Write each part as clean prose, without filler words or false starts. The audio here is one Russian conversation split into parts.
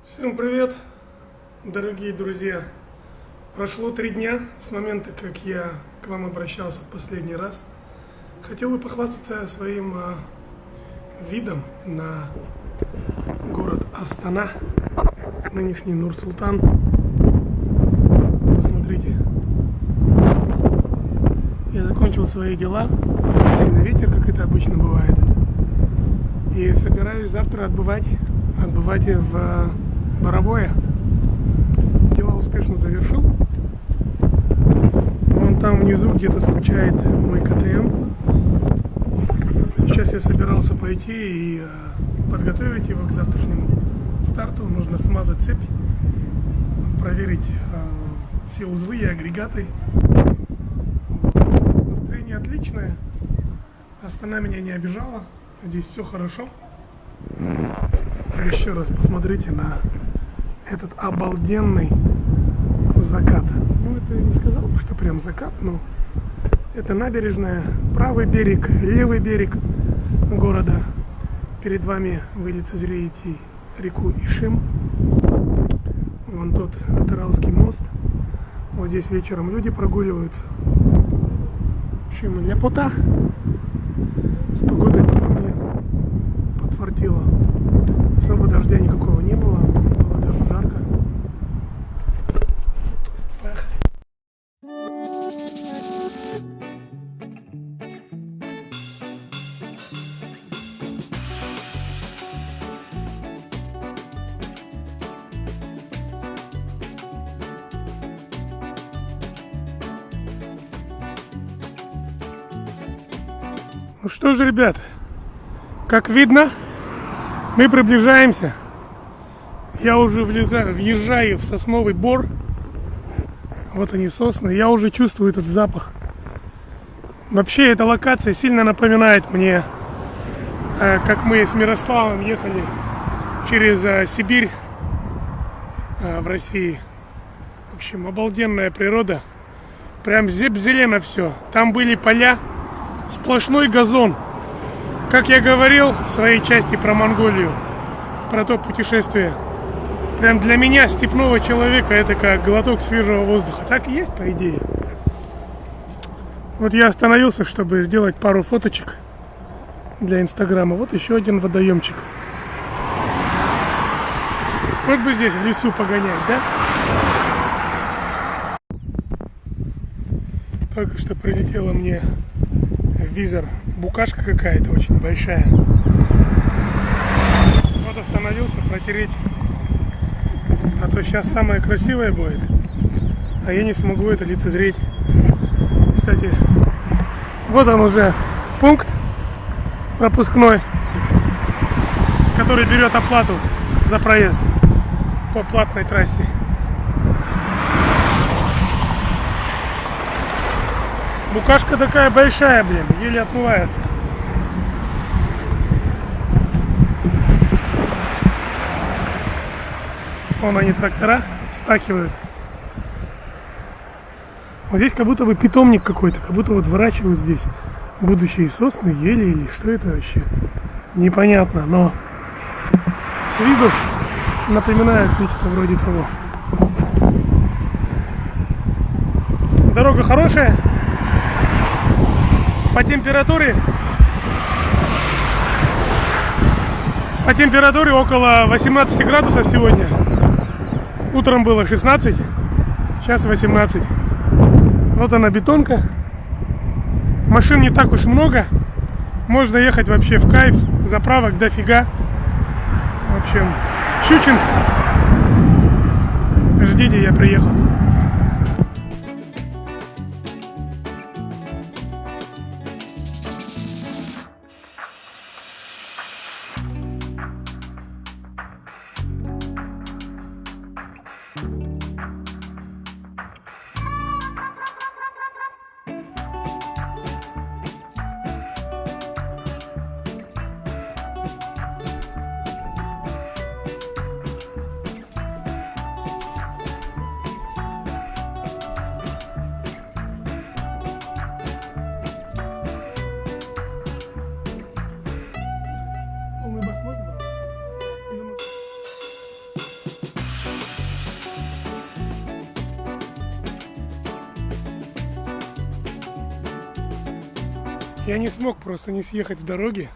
Всем привет, дорогие друзья! Прошло 3 дня с момента, как я к вам обращался в последний раз. Хотел бы похвастаться своим видом на город Астана, нынешний Нур-Султан. Посмотрите, я закончил свои дела, здесь сильный ветер, как это обычно бывает, и собираюсь завтра отбывать в Боровое. Дела успешно завершил. Вон там внизу где-то скучает мой КТМ. Сейчас я собирался пойти и подготовить его к завтрашнему старту. Нужно смазать цепь, проверить все узлы и агрегаты. Настроение отличное. Астана меня не обижала. Здесь все хорошо. Еще раз посмотрите на этот обалденный закат. Ну, это я не сказал бы, что прям закат, но это набережная, правый берег, левый берег города. Перед вами вы лицезреете реку Ишим. Вон тот Атыралский мост. Вот здесь вечером люди прогуливаются. В общем, ляпота. С погодой тоже мне подфартило. Особо дождя никакого не было. Было даже жарко. Поехали. Ну что же, ребят, как видно, мы приближаемся. Я уже въезжаю в сосновый бор. Вот они, сосны. Я уже чувствую этот запах. Вообще эта локация сильно напоминает мне, как мы с Мирославом ехали через Сибирь в России. В общем, обалденная природа. Прям зелено все. Там были поля, сплошной газон. Как я говорил в своей части про Монголию, про то путешествие, прям для меня, степного человека, это как глоток свежего воздуха. Так и есть, по идее. Вот я остановился, чтобы сделать пару фоточек для Инстаграма. Вот еще один водоемчик. Вот бы здесь в лесу погонять, да? Только что прилетела мне в визор букашка какая-то очень большая. Вот остановился протереть. А то сейчас самое красивое будет, а я не смогу это лицезреть. Кстати, вот он уже пункт пропускной, который берет оплату за проезд по платной трассе. Букашка такая большая, блин, еле отмывается. Вон они, трактора, вспахивают. Вот здесь как будто бы питомник какой-то, как будто вот выращивают здесь будущие сосны, ели или что это вообще. Непонятно, но с виду напоминает нечто вроде того. Дорога хорошая. По температуре около 18 градусов сегодня. Утром было 16, сейчас 18. Вот она, бетонка. Машин не так уж много. Можно ехать вообще в кайф. Заправок дофига. В общем, Щучинск. Ждите, я приехал. Я не смог просто не съехать с дороги.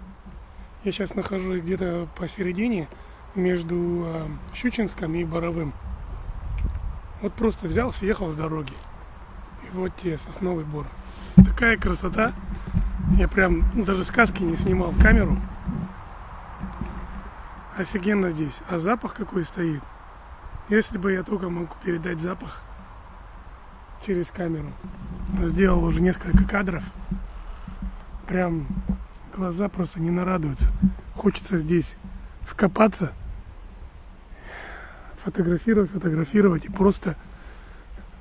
Я сейчас нахожусь где-то посередине между Щучинском и Боровым. Вот просто взял, съехал с дороги. И вот тебе Сосновый Бор. Такая красота. Я прям даже сказки не снимал камеру. Офигенно здесь. А запах какой стоит. Если бы я только мог передать запах через камеру. Сделал уже несколько кадров. Прям глаза просто не нарадуются. Хочется здесь вкопаться, фотографировать и просто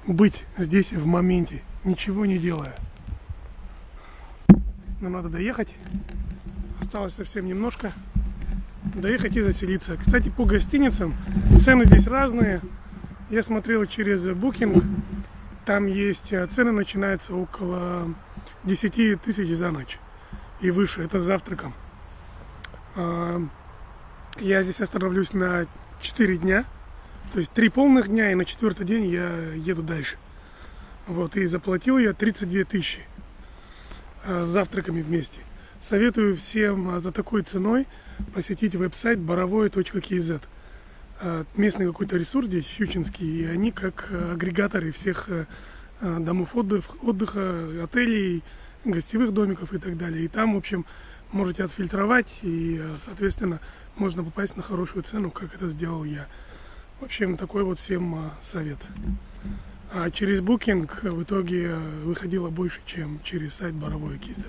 быть здесь в моменте, ничего не делая. Но надо доехать. Осталось совсем немножко. Доехать и заселиться. Кстати, по гостиницам цены здесь разные. Я смотрел через Booking. Там есть цены, начинаются около 10 тысяч за ночь и выше. Это с завтраком. Я здесь остановлюсь на 4 дня. То есть 3 полных дня, и на 4-й день я еду дальше. Вот, и заплатил я 32 тысячи с завтраками вместе. Советую всем за такой ценой посетить веб-сайт borovое.kz. Местный какой-то ресурс здесь, щучинский, и они как агрегаторы всех домов отдыха, отелей, гостевых домиков и так далее. И там, в общем, можете отфильтровать, и, соответственно, можно попасть на хорошую цену, как это сделал я. В общем, такой вот всем совет. А через Booking в итоге выходило больше, чем через сайт borovое.kz.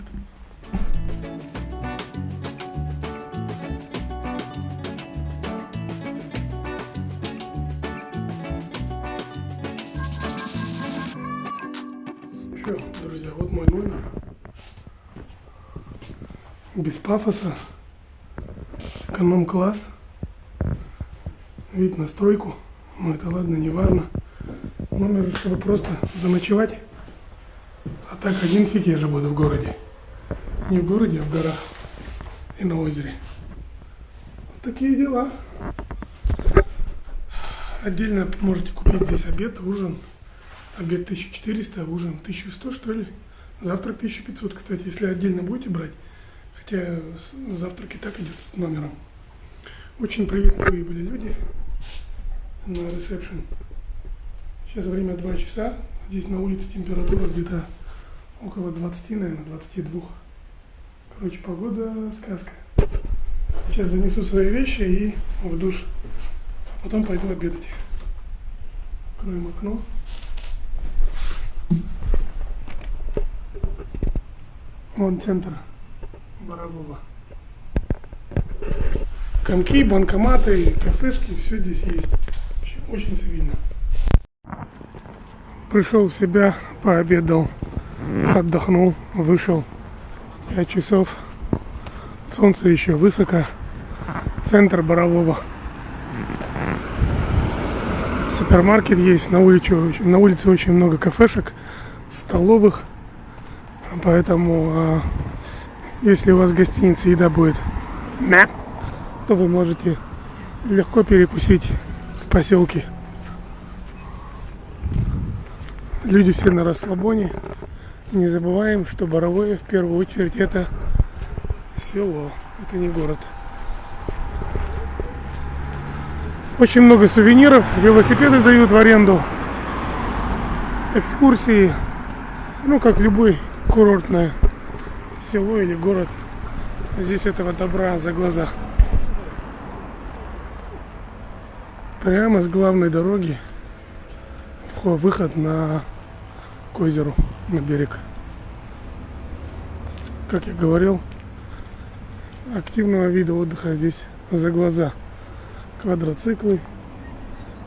Все, друзья, вот мой номер. Без пафоса. Эконом-класс. Вид на стройку. Но это ладно, не важно. Номер, чтобы просто заночевать. А так один фиг я же буду в городе. Не в городе, а в горах. И на озере. Вот такие дела. Отдельно можете купить здесь обед, ужин. Обед 1400, ужин 1100, что ли. Завтрак 1500, кстати, если отдельно будете брать. Хотя завтрак и так идет с номером. Очень приветливые были люди на ресепшн. Сейчас время 2 часа. Здесь на улице температура где-то около 20, наверное, 22. Короче, погода сказка. Сейчас занесу свои вещи и в душ. А потом пойду обедать. Откроем окно. Вон центр Борового. Комки, банкоматы, кафешки, все здесь есть. Очень цивильно. Пришел в себя, пообедал, отдохнул, вышел. 5 часов. Солнце еще высоко. Центр Борового. Супермаркет есть. На улице очень много кафешек, столовых. Поэтому, если у вас в гостинице еда будет, то вы можете легко перекусить в поселке. Люди все на расслабоне. Не забываем, что Боровое в первую очередь это село, это не город. Очень много сувениров, велосипеды дают в аренду, экскурсии, ну как любой курортное село или город. Здесь этого добра за глаза. Прямо с главной дороги выход к озеру, на берег. Как я говорил, активного вида отдыха здесь за глаза. Квадроциклы,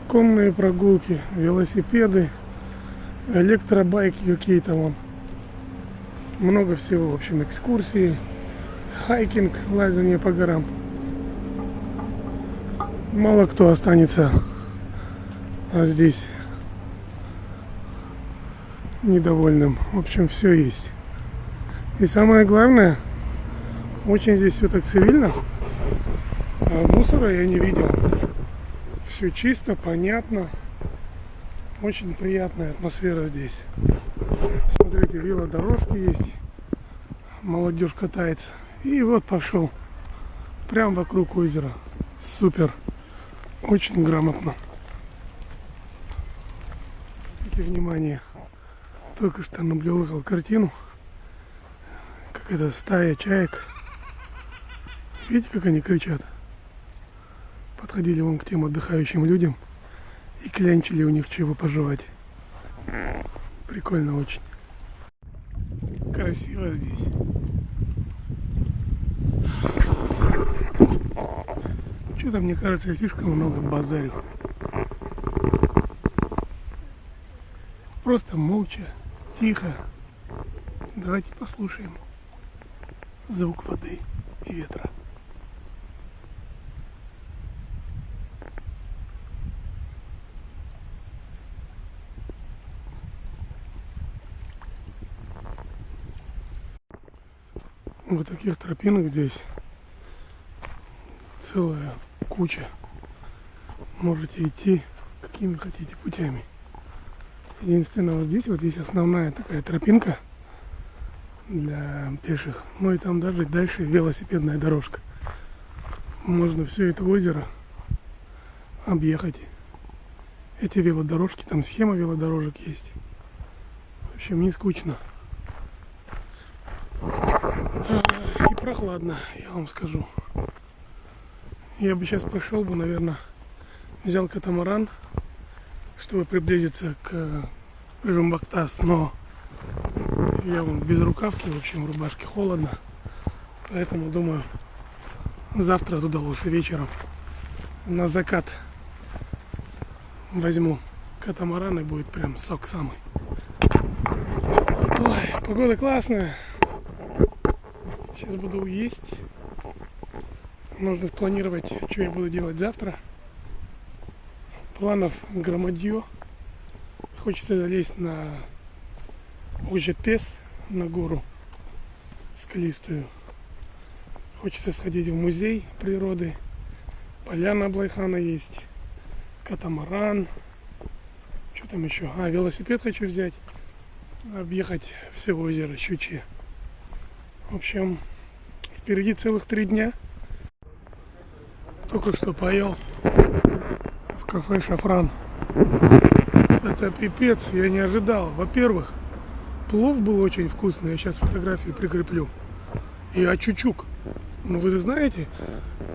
конные прогулки, велосипеды, электробайки какие-то вон. Много всего, в общем, экскурсии, хайкинг, лазание по горам. Мало кто останется здесь недовольным. В общем, все есть. И самое главное, очень здесь все так цивильно. Мусора я не видел. Все чисто, понятно. Очень приятная атмосфера здесь. Смотрите, велодорожки есть. Молодежь катается. И вот пошел. Прям вокруг озера. Супер. Очень грамотно. Обратите внимание. Только что наблюдал картину. Как это стая чаек. Видите, как они кричат? Подходили вон к тем отдыхающим людям и клянчили у них чего пожевать. Прикольно очень. Красиво здесь. Что-то мне кажется, я слишком много базарю. Просто молча, тихо. Давайте послушаем звук воды и ветра. Вот таких тропинок здесь целая куча. Можете идти какими хотите путями. Единственное, вот здесь вот есть основная такая тропинка для пеших. Ну и там даже дальше велосипедная дорожка. Можно все это озеро объехать. Эти велодорожки, там схема велодорожек есть. В общем, не скучно. И прохладно, я вам скажу. Я бы сейчас пошел бы, наверное, взял катамаран, чтобы приблизиться к Жумбактас, но я вон без рукавки, в общем, в рубашке холодно. Поэтому думаю, завтра туда лучше вечером на закат возьму катамаран и будет прям сок самый. Ой, погода классная. Сейчас буду есть. Нужно спланировать, что я буду делать завтра. Планов громадье. Хочется залезть на Ужетес, на гору скалистую. Хочется сходить в музей природы. Поляна Аблайхана есть. Катамаран. Что там еще? Велосипед хочу взять. Объехать все озеро Щучье. В общем, впереди целых 3 дня. Только что поел в кафе «Шафран». Это пипец, я не ожидал. Во-первых, плов был очень вкусный, я сейчас фотографию прикреплю. И ачучук. Ну вы знаете,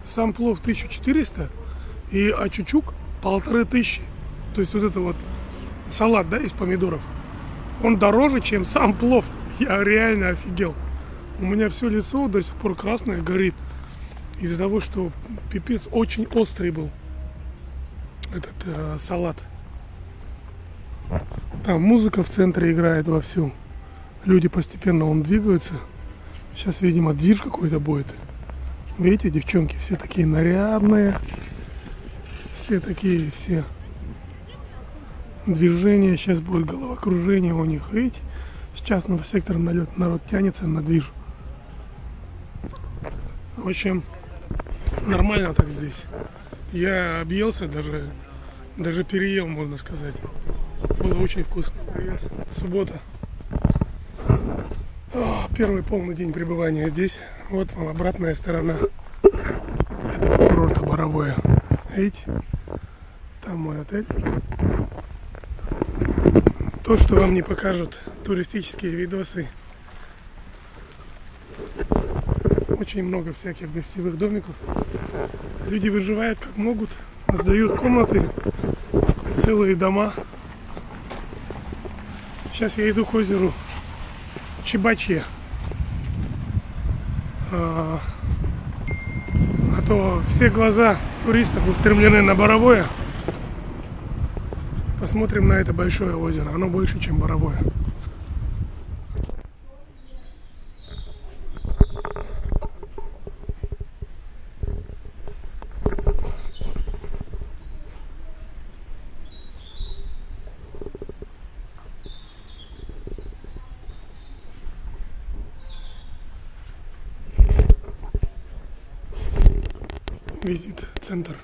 сам плов 1400 и ачучук 1500. То есть вот это вот салат, да, из помидоров. Он дороже, чем сам плов. Я реально офигел. У меня все лицо до сих пор красное, горит. Из-за того, что пипец очень острый был. Этот салат. Там музыка в центре играет вовсю. Люди постепенно двигаются. Сейчас, видимо, движ какой-то будет. Видите, девчонки все такие нарядные. Все такие, все движения. Сейчас будет головокружение у них. Видите, с частного сектора народ тянется на движ. В общем, нормально так здесь. Я объелся, даже переел, можно сказать. Было очень вкусно. Привет. Суббота. Первый полный день пребывания здесь. Вот вам обратная сторона этого курорта Боровое. Видите? Там мой отель. То, что вам не покажут туристические видосы. Очень много всяких гостевых домиков. Люди выживают как могут. Сдают комнаты, целые дома. Сейчас я иду к озеру Чебачье. А то все глаза туристов устремлены на Боровое. Посмотрим на это большое озеро. Оно больше, чем Боровое. Визит центр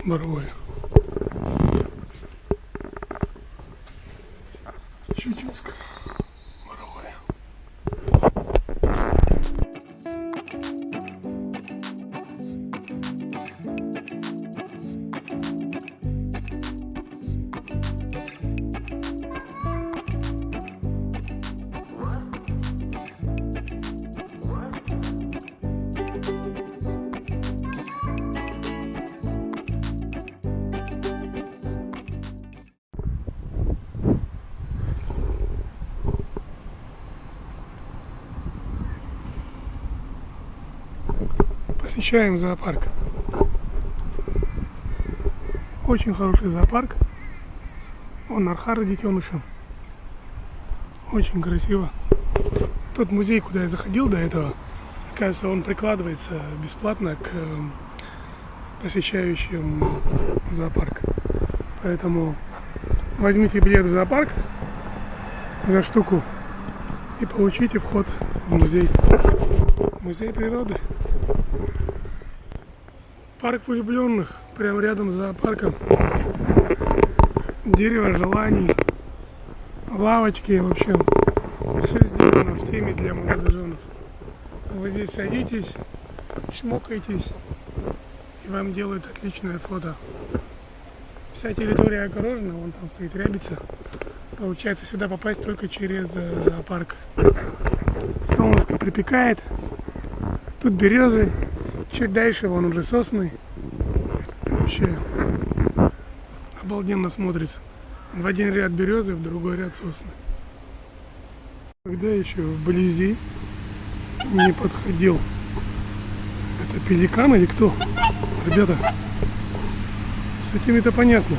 Боровое. Щучинск, Боровое. Посещаем зоопарк. Очень хороший зоопарк. Он архар с детенышем. Очень красиво. Тот музей, куда я заходил до этого, кажется, он прикладывается бесплатно к посещающим зоопарк. Поэтому возьмите билет в зоопарк за штуку и получите вход в музей. Музей природы. Парк влюбленных. Прямо рядом с зоопарком. Дерево желаний. Лавочки, в общем. Все сделано в теме для молодоженов. Вы здесь садитесь, чмокаетесь, и вам делают отличное фото. Вся территория огорожена, вон там стоит рябица. Получается, сюда попасть только через зоопарк. Солнышко припекает. Тут березы. Чуть дальше вон уже сосны. Вообще обалденно смотрится. В один ряд березы, в другой ряд сосны. Когда еще вблизи не подходил. Это пеликан или кто? Ребята, с этими-то понятно.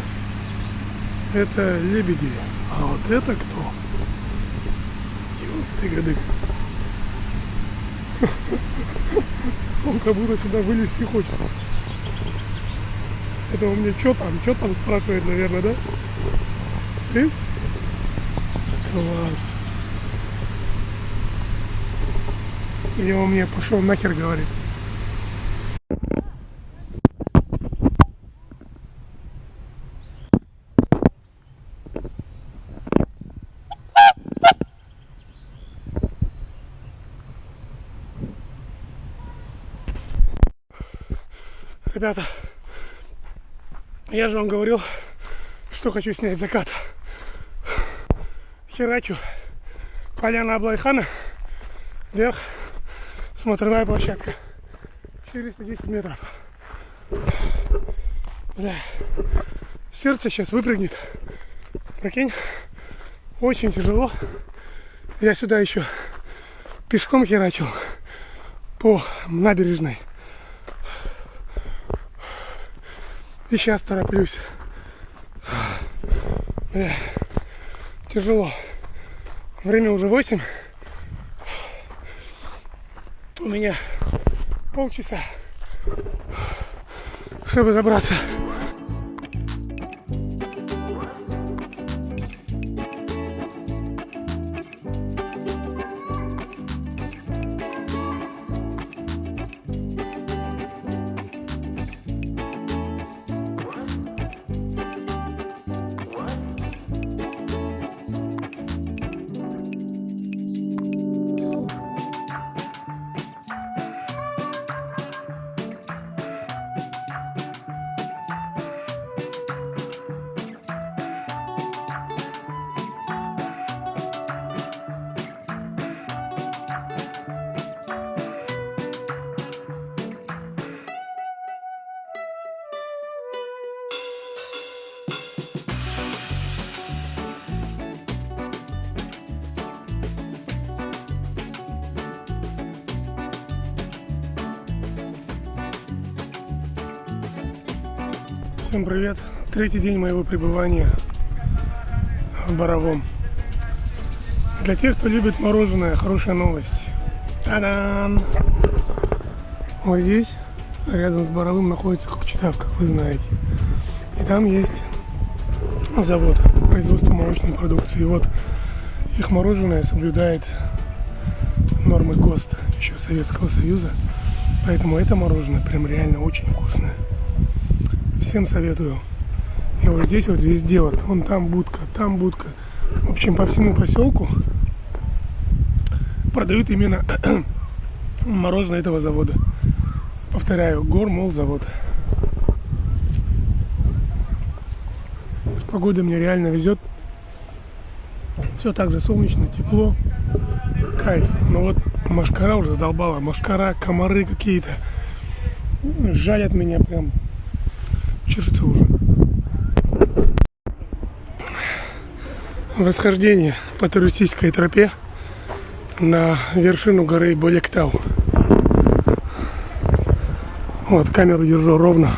Это лебеди. А вот это кто? Ёпты-гадык. Он как будто сюда вылезти хочет. Это у меня что там спрашивает, наверное, да? Ты? Класс. Или он мне пошел нахер говорит. Ребята, я же вам говорил, что хочу снять закат. Херачу. Поляна Аблайхана. Вверх. Смотровая площадка. 410 метров. Бля. Сердце сейчас выпрыгнет. Прикинь. Очень тяжело. Я сюда еще пешком херачил. По набережной. И сейчас тороплюсь. Бля. Тяжело. Время уже 8. У меня полчаса, чтобы забраться. Всем привет! Третий день моего пребывания в Боровом. Для тех, кто любит мороженое, хорошая новость. Та-дам! Вот здесь, рядом с Боровым, находится Кокчетав, как вы знаете. И там есть завод производства молочной продукции. И вот их мороженое соблюдает нормы ГОСТ еще Советского Союза. Поэтому это мороженое прям реально очень вкусное. Всем советую. И вот здесь вот везде вот, вон там будка, там будка. В общем, по всему поселку продают именно мороженое этого завода. Повторяю, Гормолзавод. С погодой мне реально везет. Все так же солнечно, тепло, кайф. Но вот мошкара уже задолбала. Мошкара, комары какие-то жалят меня прям. Чешется уже. Восхождение по туристической тропе на вершину горы Болектау. Вот, камеру держу ровно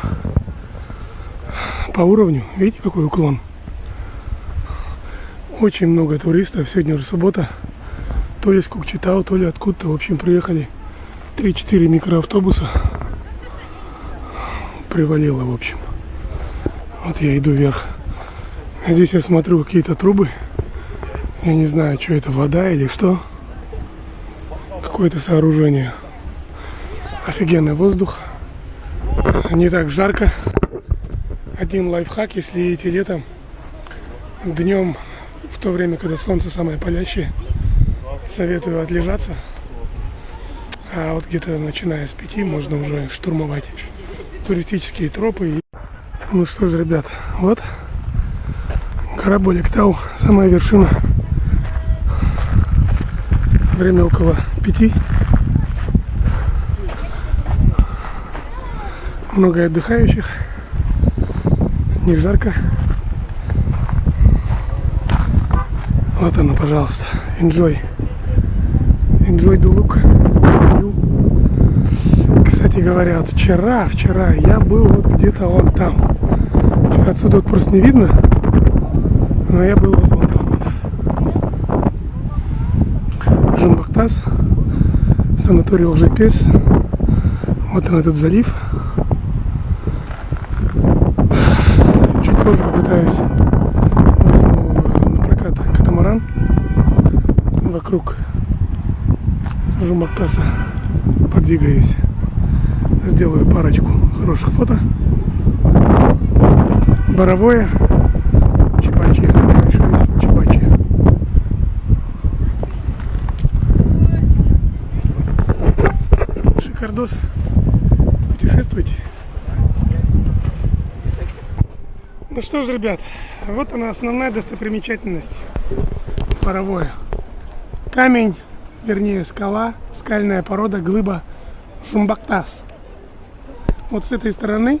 по уровню. Видите, какой уклон? Очень много туристов. Сегодня уже суббота. То ли с Кукчетау, то ли откуда-то. В общем, приехали 3-4 микроавтобуса. Привалило, в общем. Вот я иду вверх. Здесь я смотрю какие-то трубы. Я не знаю, что это, вода или что. Какое-то сооружение. Офигенный воздух. Не так жарко. Один лайфхак, если едете летом, днем, в то время, когда солнце самое палящее, советую отлежаться. А вот где-то начиная с 5 можно уже штурмовать туристические тропы. Ну что ж, ребят, вот гора Болектау, самая вершина. Время около 5. Много отдыхающих. Не жарко. Вот оно, пожалуйста. Enjoy. Enjoy the look. Кстати говоря, вот вчера я был вот где-то вон там. Что-то отсюда вот просто не видно. Но я был вот вон там. Жумбактас. Санаторий Алжепес. Вот он, этот залив. Чуть позже попытаюсь возьму на прокат катамаран вокруг Жумбактаса. Подвигаюсь. Сделаю парочку хороших фото. Боровое. Чебачье. Еще есть Чебачье. Шикардос. Путешествуйте. Ну что ж, ребят, вот она основная достопримечательность. Боровое. Камень, вернее скала, скальная порода, глыба Жумбактас. Вот с этой стороны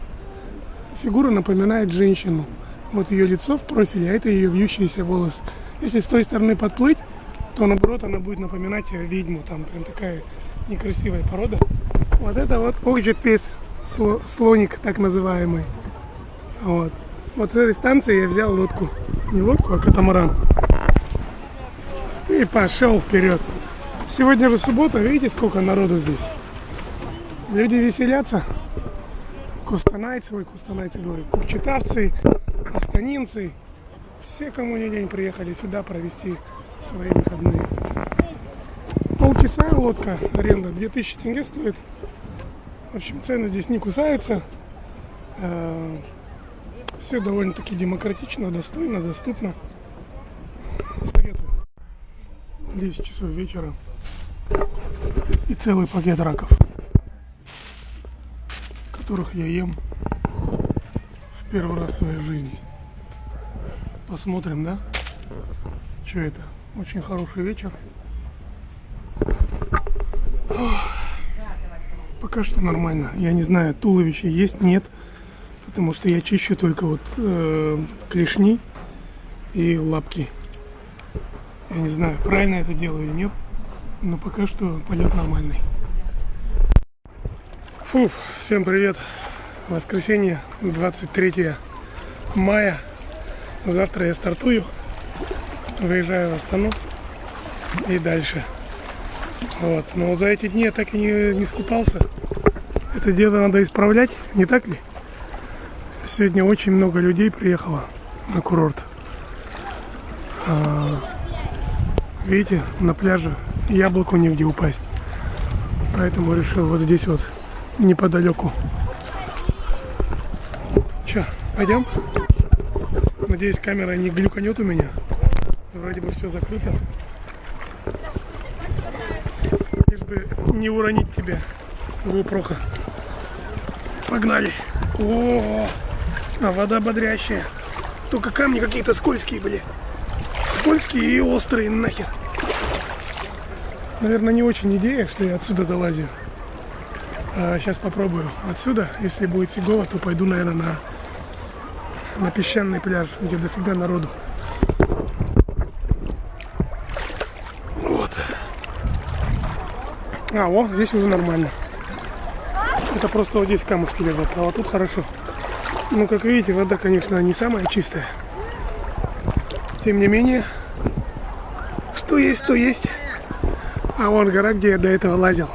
фигура напоминает женщину. Вот ее лицо в профиле, а это ее вьющиеся волосы. Если с той стороны подплыть, то наоборот она будет напоминать ведьму. Там прям такая некрасивая порода. Вот это вот Алжепес, слоник так называемый. Вот. Вот с этой станции я взял лодку. Не лодку, а катамаран. И пошел вперед. Сегодня же суббота, видите, сколько народу здесь. Люди веселятся. Кустанайцы, говорю, кукчетавцы, астанинцы. Все, кому не лень, приехали сюда провести свои выходные. Полчаса лодка, аренда, 2000 тенге стоит. В общем, цены здесь не кусаются. Все довольно-таки демократично, достойно, доступно. Советую. 10 часов вечера. И целый пакет раков, которых я ем в первый раз в своей жизни. Посмотрим, да? Что это? Очень хороший вечер. Пока что нормально. Я не знаю, туловище есть, нет. Потому что я чищу только вот клешни и лапки. Я не знаю, правильно это делаю или нет. Но пока что полет нормальный. Фуф, всем привет. Воскресенье, 23 мая. Завтра я стартую. Выезжаю в Астану. И дальше. Вот. Но за эти дни я так и не скупался. Это дело надо исправлять, не так ли? Сегодня очень много людей приехало на курорт. Видите, на пляже яблоку негде упасть. Поэтому решил вот здесь вот неподалеку. Че, пойдем? Надеюсь, камера не глюканет у меня. Вроде бы все закрыто. Лишь бы не уронить тебя, GoPro. Погнали. О, а вода бодрящая. Только камни какие-то скользкие были. Скользкие и острые нахер. Наверное, не очень идея, что я отсюда залазю. Сейчас попробую отсюда. Если будет фигово, то пойду, наверное, на песчаный пляж, где дофига народу. Вот. О, здесь уже нормально. Это просто вот здесь камушки лежат, а вот тут хорошо. Ну, как видите, вода, конечно, не самая чистая. Тем не менее, что есть, то есть. А вон гора, где я до этого лазил.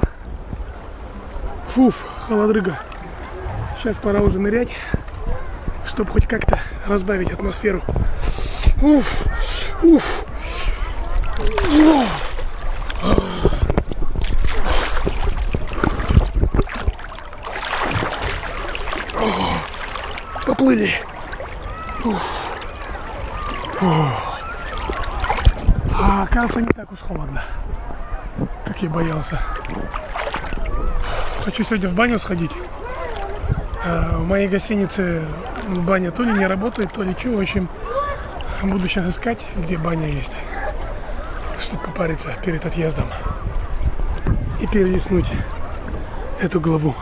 Фуф, холодрыга. Сейчас пора уже нырять, чтобы хоть как-то разбавить атмосферу. Уф, уф. Поплыли. А оказывается, не так уж холодно, как я боялся. Хочу сегодня в баню сходить. В моей гостинице баня то ли не работает, то ли что. В общем, буду сейчас искать, где баня есть, чтобы попариться перед отъездом и перелистнуть эту главу.